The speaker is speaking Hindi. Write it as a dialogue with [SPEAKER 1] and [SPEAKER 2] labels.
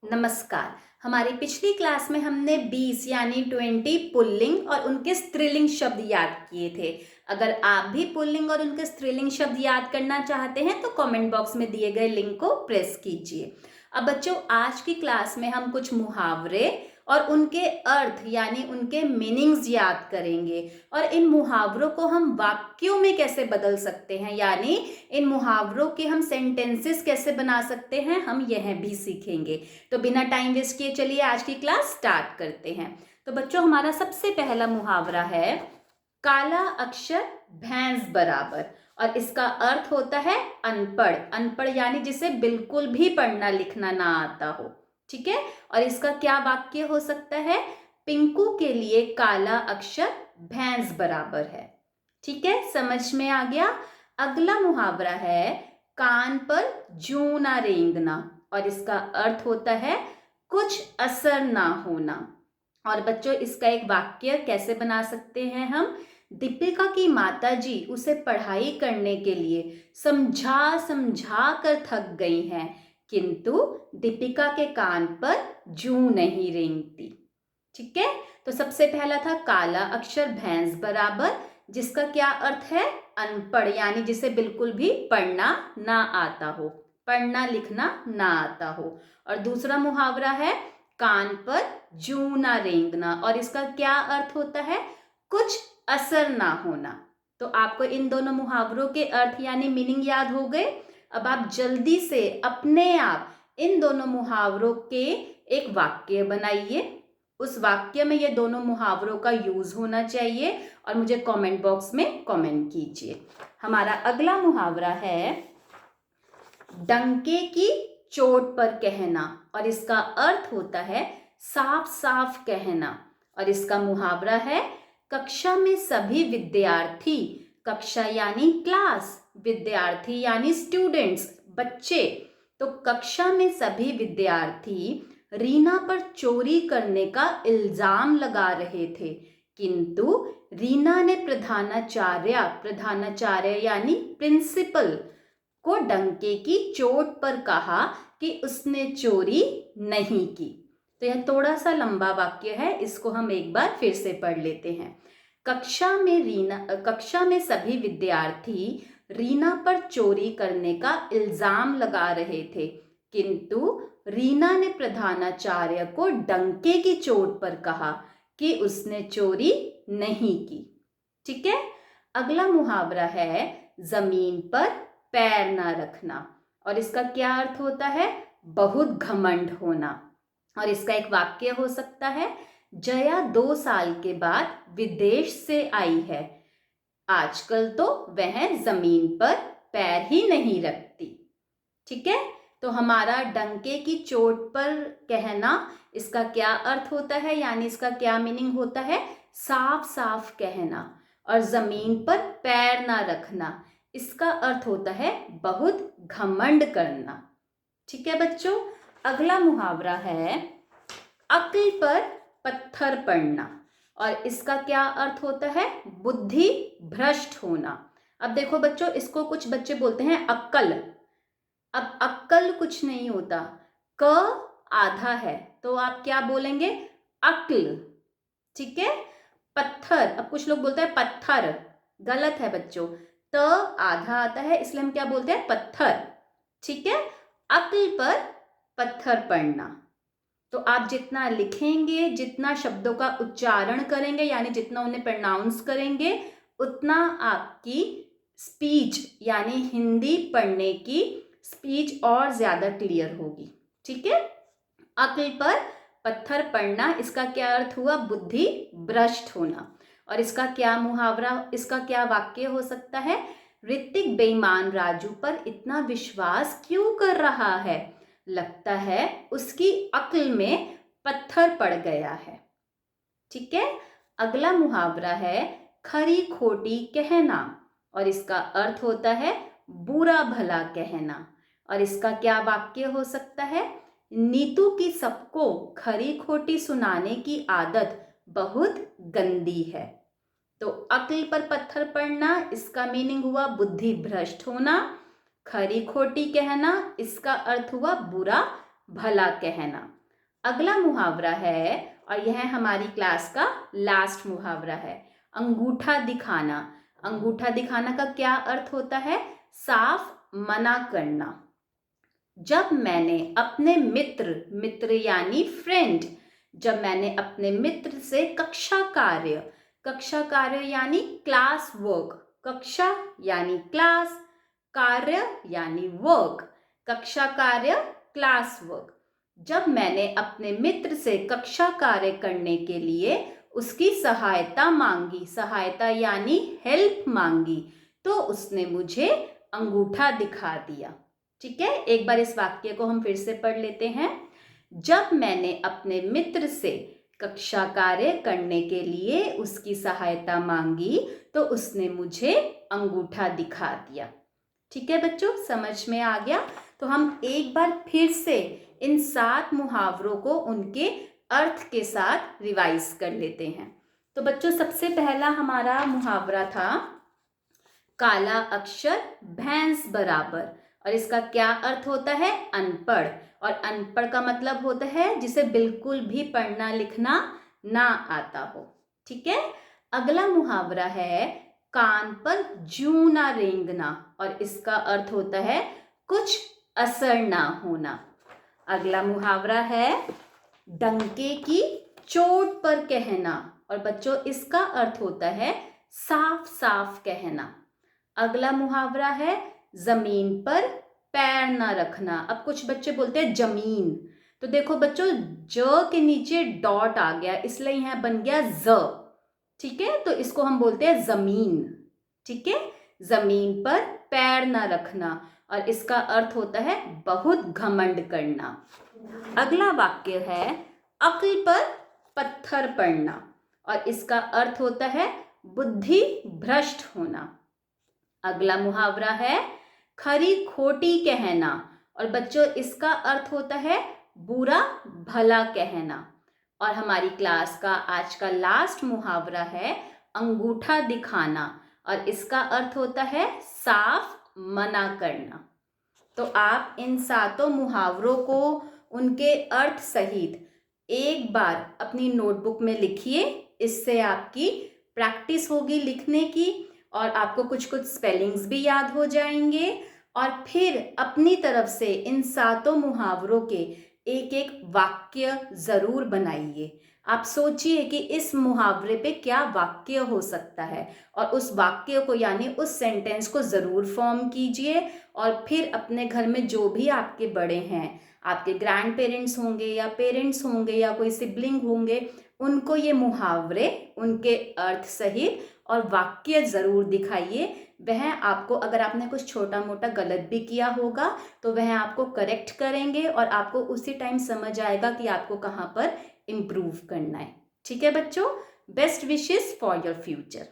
[SPEAKER 1] नमस्कार। हमारी पिछली क्लास में हमने 20 यानी 20 पुल्लिंग और उनके स्त्रीलिंग शब्द याद किए थे। अगर आप भी पुल्लिंग और उनके स्त्रीलिंग शब्द याद करना चाहते हैं तो कमेंट बॉक्स में दिए गए लिंक को प्रेस कीजिए। अब बच्चों, आज की क्लास में हम कुछ मुहावरे और उनके अर्थ यानी उनके मीनिंग्स याद करेंगे और इन मुहावरों को हम वाक्यों में कैसे बदल सकते हैं, यानी इन मुहावरों के हम सेंटेंसेस कैसे बना सकते हैं, हम यह भी सीखेंगे। तो बिना टाइम वेस्ट किए चलिए आज की क्लास स्टार्ट करते हैं। तो बच्चों, हमारा सबसे पहला मुहावरा है काला अक्षर भैंस बराबर, और इसका अर्थ होता है अनपढ़। अनपढ़ यानी जिसे बिल्कुल भी पढ़ना लिखना ना आता हो। ठीक है, और इसका क्या वाक्य हो सकता है? पिंकू के लिए काला अक्षर भैंस बराबर है। ठीक है, समझ में आ गया। अगला मुहावरा है कान पर जूं ना रेंगना, और इसका अर्थ होता है कुछ असर ना होना। और बच्चों, इसका एक वाक्य कैसे बना सकते हैं हम? दीपिका की माताजी उसे पढ़ाई करने के लिए समझा समझा कर थक गई हैं, किंतु दीपिका के कान पर जूं नहीं रेंगती। ठीक है, तो सबसे पहला था काला अक्षर भैंस बराबर, जिसका क्या अर्थ है? अनपढ़ यानी जिसे बिल्कुल भी पढ़ना ना आता हो, पढ़ना लिखना ना आता हो। और दूसरा मुहावरा है कान पर जूं ना रेंगना, और इसका क्या अर्थ होता है? कुछ असर ना होना। तो आपको इन दोनों मुहावरों के अर्थ यानी मीनिंग याद हो गए। अब आप जल्दी से अपने आप इन दोनों मुहावरों के एक वाक्य बनाइए। उस वाक्य में ये दोनों मुहावरों का यूज होना चाहिए और मुझे कमेंट बॉक्स में कमेंट कीजिए। हमारा अगला मुहावरा है डंके की चोट पर कहना, और इसका अर्थ होता है साफ साफ कहना। और इसका मुहावरा है कक्षा में सभी विद्यार्थी, कक्षा यानी क्लास, विद्यार्थी यानी स्टूडेंट्स, बच्चे। तो कक्षा में सभी विद्यार्थी रीना पर चोरी करने का इल्जाम लगा रहे थे, किंतु रीना ने प्रधानाचार्य यानी प्रिंसिपल को डंके की चोट पर कहा कि उसने चोरी नहीं की। तो यह थोड़ा सा लंबा वाक्य है, इसको हम एक बार फिर से पढ़ लेते हैं। कक्षा में सभी विद्यार्थी रीना पर चोरी करने का इल्जाम लगा रहे थे, किंतु रीना ने प्रधानाचार्य को डंके की चोट पर कहा कि उसने चोरी नहीं की। ठीक है, अगला मुहावरा है जमीन पर पैर ना रखना, और इसका क्या अर्थ होता है? बहुत घमंड होना। और इसका एक वाक्य हो सकता है जया 2 साल के बाद विदेश से आई है, आजकल तो वह जमीन पर पैर ही नहीं रखती। ठीक है, तो हमारा डंके की चोट पर कहना, इसका क्या अर्थ होता है यानी इसका क्या मीनिंग होता है? साफ साफ कहना। और जमीन पर पैर ना रखना, इसका अर्थ होता है बहुत घमंड करना। ठीक है बच्चों, अगला मुहावरा है अक्ल पर पत्थर पड़ना, और इसका क्या अर्थ होता है? बुद्धि भ्रष्ट होना। अब देखो बच्चों, इसको कुछ बच्चे बोलते हैं अक्ल। अब अक्ल कुछ नहीं होता, क आधा है, तो आप क्या बोलेंगे? अक्ल। ठीक है, पत्थर, अब कुछ लोग बोलते हैं पत्थर, गलत है बच्चों। त आधा आता है, इसलिए हम क्या बोलते हैं? पत्थर। ठीक है, अक्ल पर पत्थर पड़ना। तो आप जितना लिखेंगे, जितना शब्दों का उच्चारण करेंगे, यानी जितना उन्हें प्रोनाउंस करेंगे, उतना आपकी स्पीच यानी हिंदी पढ़ने की स्पीच और ज्यादा क्लियर होगी। ठीक है, अक्ल पर पत्थर पड़ना, इसका क्या अर्थ हुआ? बुद्धि भ्रष्ट होना। और इसका क्या मुहावरा, इसका क्या वाक्य हो सकता है? ऋतिक बेईमान राजू पर इतना विश्वास क्यों कर रहा है, लगता है उसकी अक्ल में पत्थर पड़ गया है। ठीक है, अगला मुहावरा है खरी खोटी कहना, और इसका अर्थ होता है बुरा भला कहना। और इसका क्या वाक्य हो सकता है? नीतू की सबको खरी खोटी सुनाने की आदत बहुत गंदी है। तो अक्ल पर पत्थर पड़ना, इसका मीनिंग हुआ बुद्धि भ्रष्ट होना। खरी खोटी कहना, इसका अर्थ हुआ बुरा भला कहना। अगला मुहावरा है और यह हमारी क्लास का लास्ट मुहावरा है, अंगूठा दिखाना। अंगूठा दिखाना का क्या अर्थ होता है? साफ मना करना। जब मैंने अपने मित्र यानी फ्रेंड, जब मैंने अपने मित्र से कक्षा कार्य यानी क्लास वर्क, कक्षा यानी क्लास, कार्य यानी वर्क, कक्षा कार्य क्लास वर्क। जब मैंने अपने मित्र से कक्षा कार्य करने के लिए उसकी सहायता मांगी, सहायता यानी हेल्प मांगी, तो उसने मुझे अंगूठा दिखा दिया। ठीक है, एक बार इस वाक्य को हम फिर से पढ़ लेते हैं। जब मैंने अपने मित्र से कक्षा कार्य करने के लिए उसकी सहायता मांगी तो उसने मुझे अंगूठा दिखा दिया। ठीक है बच्चों, समझ में आ गया? तो हम एक बार फिर से इन 7 मुहावरों को उनके अर्थ के साथ रिवाइज कर लेते हैं। तो बच्चों, सबसे पहला हमारा मुहावरा था काला अक्षर भैंस बराबर, और इसका क्या अर्थ होता है? अनपढ़। और अनपढ़ का मतलब होता है जिसे बिल्कुल भी पढ़ना लिखना ना आता हो। ठीक है, अगला मुहावरा है कान पर जूं ना रेंगना, और इसका अर्थ होता है कुछ असर ना होना। अगला मुहावरा है डंके की चोट पर कहना, और बच्चों इसका अर्थ होता है साफ साफ कहना। अगला मुहावरा है जमीन पर पैर ना रखना। अब कुछ बच्चे बोलते हैं जमीन, तो देखो बच्चों ज के नीचे डॉट आ गया, इसलिए यहां बन गया ज। ठीक है, तो इसको हम बोलते हैं जमीन। ठीक है, जमीन पर पैर ना रखना, और इसका अर्थ होता है बहुत घमंड करना। अगला वाक्य है अक्ल पर पत्थर पड़ना, और इसका अर्थ होता है बुद्धि भ्रष्ट होना। अगला मुहावरा है खरी खोटी कहना, और बच्चों इसका अर्थ होता है बुरा भला कहना। और हमारी क्लास का आज का लास्ट मुहावरा है अंगूठा दिखाना, और इसका अर्थ होता है साफ मना करना। तो आप इन 7 मुहावरों को उनके अर्थ सहित एक बार अपनी नोटबुक में लिखिए। इससे आपकी प्रैक्टिस होगी लिखने की, और आपको कुछ कुछ स्पेलिंग्स भी याद हो जाएंगे। और फिर अपनी तरफ से इन 7 मुहावरों के एक एक वाक्य जरूर बनाइए। आप सोचिए कि इस मुहावरे पे क्या वाक्य हो सकता है, और उस वाक्य को यानी उस सेंटेंस को ज़रूर फॉर्म कीजिए। और फिर अपने घर में जो भी आपके बड़े हैं, आपके ग्रैंड पेरेंट्स होंगे या पेरेंट्स होंगे या कोई सिबलिंग होंगे, उनको ये मुहावरे उनके अर्थ सहित और वाक्य ज़रूर दिखाइए। वह आपको, अगर आपने कुछ छोटा मोटा गलत भी किया होगा तो वह आपको करेक्ट करेंगे, और आपको उसी टाइम समझ आएगा कि आपको कहाँ पर इम्प्रूव करना है। ठीक है बच्चों, best wishes for your future.